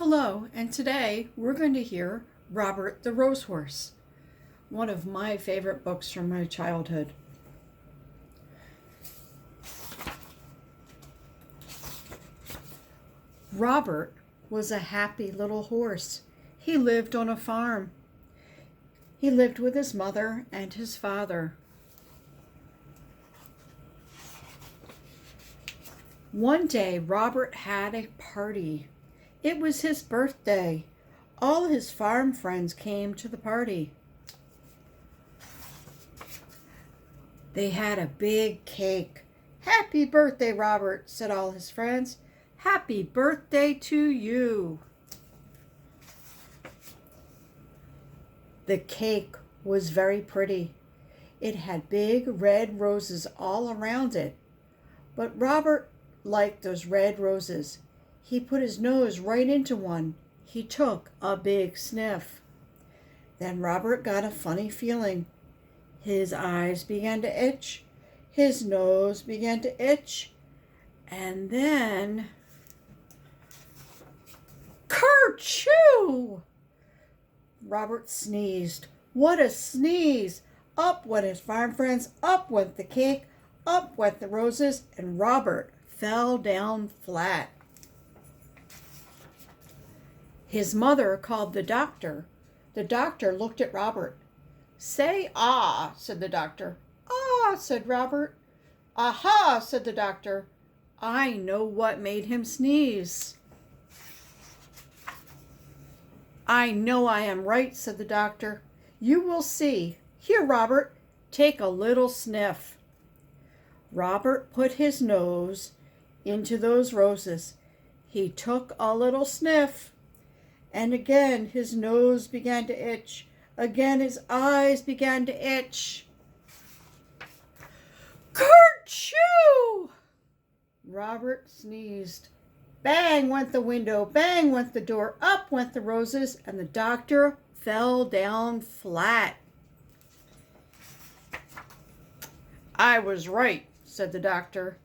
Hello, and today we're going to hear Robert the Rose Horse, one of my favorite books from my childhood. Robert was a happy little horse. He lived on a farm. He lived with his mother and his father. One day, Robert had a party. It was his birthday. All his farm friends came to the party. They had a big cake. "Happy birthday, Robert," said all his friends. "Happy birthday to you." The cake was very pretty. It had big red roses all around it. But Robert liked those red roses. He put his nose right into one. He took a big sniff. Then Robert got a funny feeling. His eyes began to itch. His nose began to itch. And then, kerchoo! Robert sneezed. What a sneeze! Up went his farm friends, up went the cake, up went the roses, and Robert fell down flat. His mother called the doctor. The doctor looked at Robert. "Say ah," said the doctor. "Ah," said Robert. "Aha," said the doctor. "I know what made him sneeze." "I know I am right," said the doctor. "You will see. Here, Robert, take a little sniff." Robert put his nose into those roses. He took a little sniff. And again his nose began to itch. Again his eyes began to itch. Kerchoo! Robert sneezed. Bang went the window, bang went the door, up went the roses, and the doctor fell down flat. "I was right," said the doctor.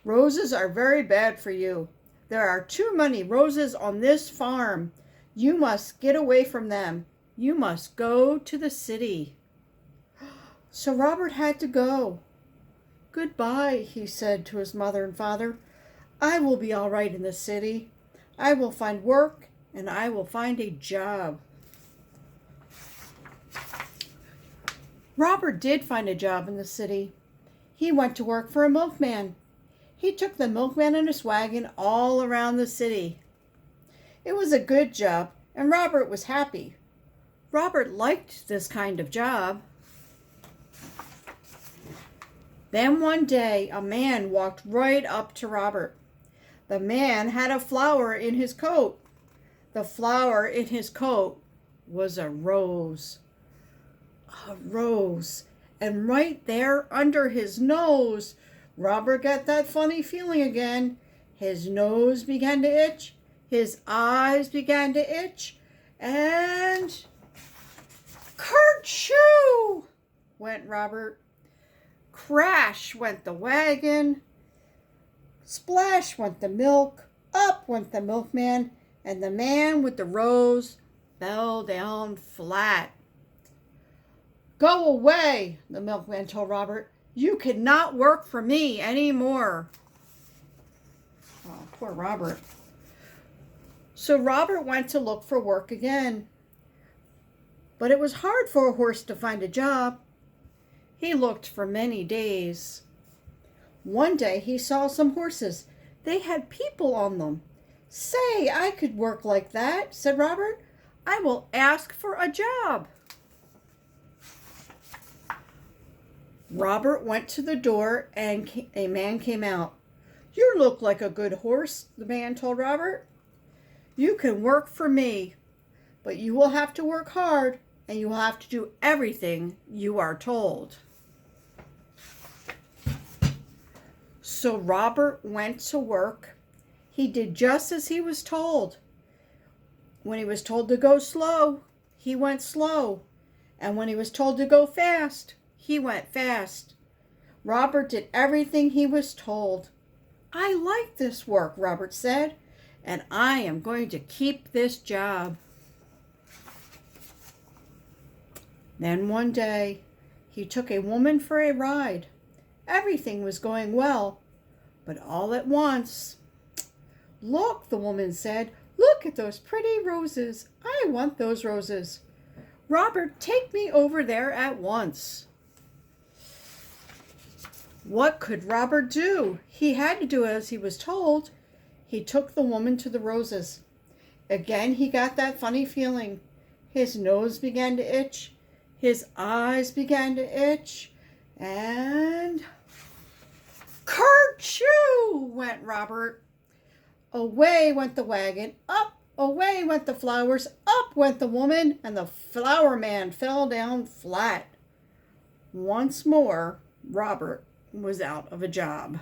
"Roses are very bad for you. There are too many roses on this farm. You must get away from them. You must go to the city." So Robert had to go. "Goodbye," he said to his mother and father. "I will be all right in the city. I will find work and I will find a job." Robert did find a job in the city. He went to work for a milkman. He took the milkman in his wagon all around the city. It was a good job, and Robert was happy. Robert liked this kind of job. Then one day, a man walked right up to Robert. The man had a flower in his coat. The flower in his coat was a rose. A rose. And right there under his nose, Robert got that funny feeling again. His nose began to itch. His eyes began to itch. And kerchoo! Went Robert. Crash went the wagon. Splash went the milk. Up went the milkman. And the man with the rose fell down flat. "Go away," the milkman told Robert. "You cannot work for me anymore." Oh, poor Robert. So Robert went to look for work again. But it was hard for a horse to find a job. He looked for many days. One day he saw some horses. They had people on them. "Say, I could work like that," said Robert. "I will ask for a job." Robert went to the door and a man came out. "You look like a good horse," the man told Robert. "You can work for me, but you will have to work hard and you will have to do everything you are told." So Robert went to work. He did just as he was told. When he was told to go slow, he went slow. And when he was told to go fast, he went fast. Robert did everything he was told. "I like this work," Robert said. and I am going to keep this job. Then one day, he took a woman for a ride. Everything was going well, but all at once, "Look," the woman said, "look at those pretty roses. I want those roses. Robert, take me over there at once." What could Robert do? He had to do as he was told. He took the woman to the roses. Again, he got that funny feeling. His nose began to itch. His eyes began to itch. And kerchoo went Robert. Away went the wagon. Up, away went the flowers. Up went the woman, and the flower man fell down flat. Once more, Robert was out of a job.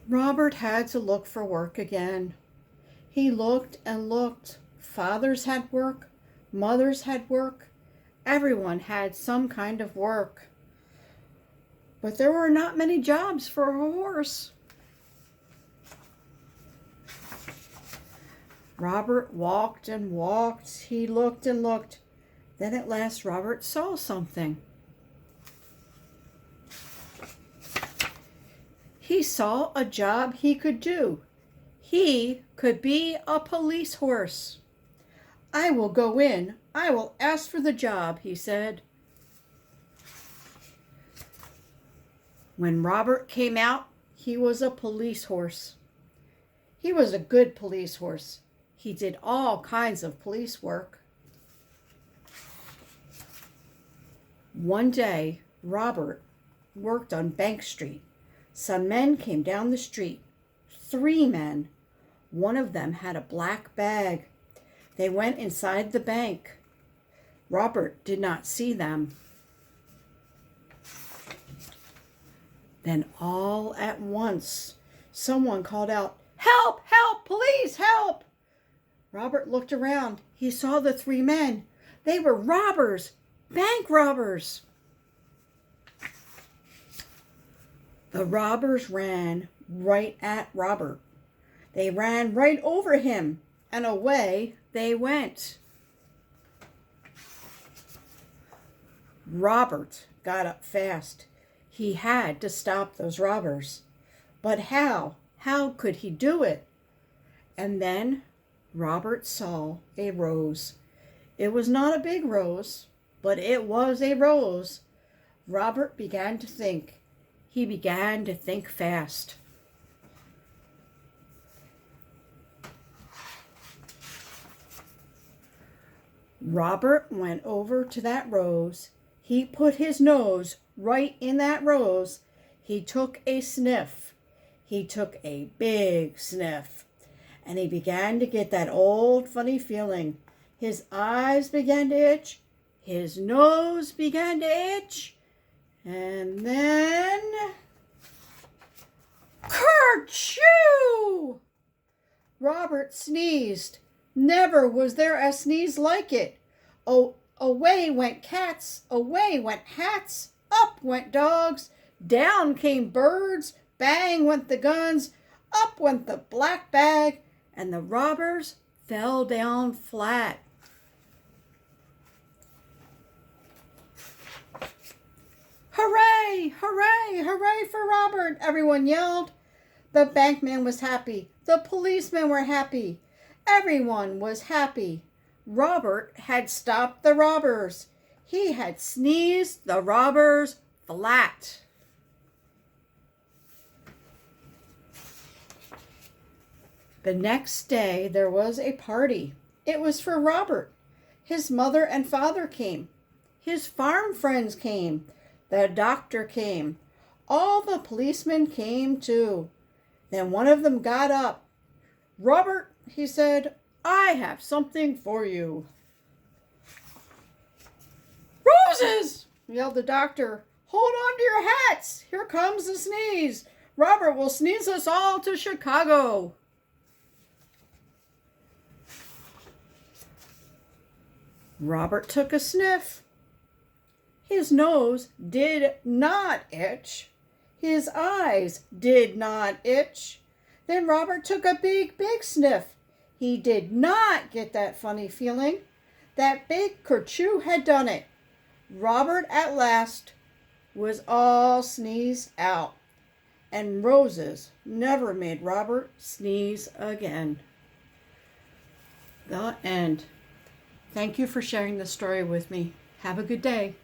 Robert had to look for work again. He looked and looked. Fathers had work. Mothers had work. Everyone had some kind of work. But there were not many jobs for a horse. Robert walked and walked. He looked and looked. Then at last Robert saw something. He saw a job he could do. He could be a police horse. "I will go in. I will ask for the job," he said. When Robert came out, he was a police horse. He was a good police horse. He did all kinds of police work. One day, Robert worked on Bank Street. Some men came down the street. 3 men. One of them had a black bag. They went inside the bank. Robert did not see them. Then all at once, someone called out, "Help! Help! Police! Help!" Robert looked around. He saw the 3 men. They were robbers, bank robbers. The robbers ran right at Robert. They ran right over him, and away they went. Robert got up fast. He had to stop those robbers. But how? How could he do it? And then Robert saw a rose. It was not a big rose, but it was a rose. Robert began to think. He began to think fast. Robert went over to that rose. He put his nose right in that rose. He took a sniff. He took a big sniff. And he began to get that old funny feeling. His eyes began to itch. His nose began to itch. And then, kerchoo! Robert sneezed. Never was there a sneeze like it. Oh, away went cats, away went hats, up went dogs, down came birds, bang went the guns, up went the black bag, and the robbers fell down flat. "Hooray! Hooray! Hooray for Robert!" everyone yelled. The bankman was happy. The policemen were happy. Everyone was happy. Robert had stopped the robbers. He had sneezed the robbers flat. The next day there was a party. It was for Robert. His mother and father came. His farm friends came. The doctor came. All the policemen came too. Then one of them got up. "Robert," he said, "I have something for you." "Roses!" yelled the doctor. "Hold on to your hats. Here comes the sneeze. Robert will sneeze us all to Chicago." Robert took a sniff. His nose did not itch. His eyes did not itch. Then Robert took a big, big sniff. He did not get that funny feeling. That big kerchoo had done it. Robert at last was all sneezed out. And roses never made Robert sneeze again. The end. Thank you for sharing this story with me. Have a good day.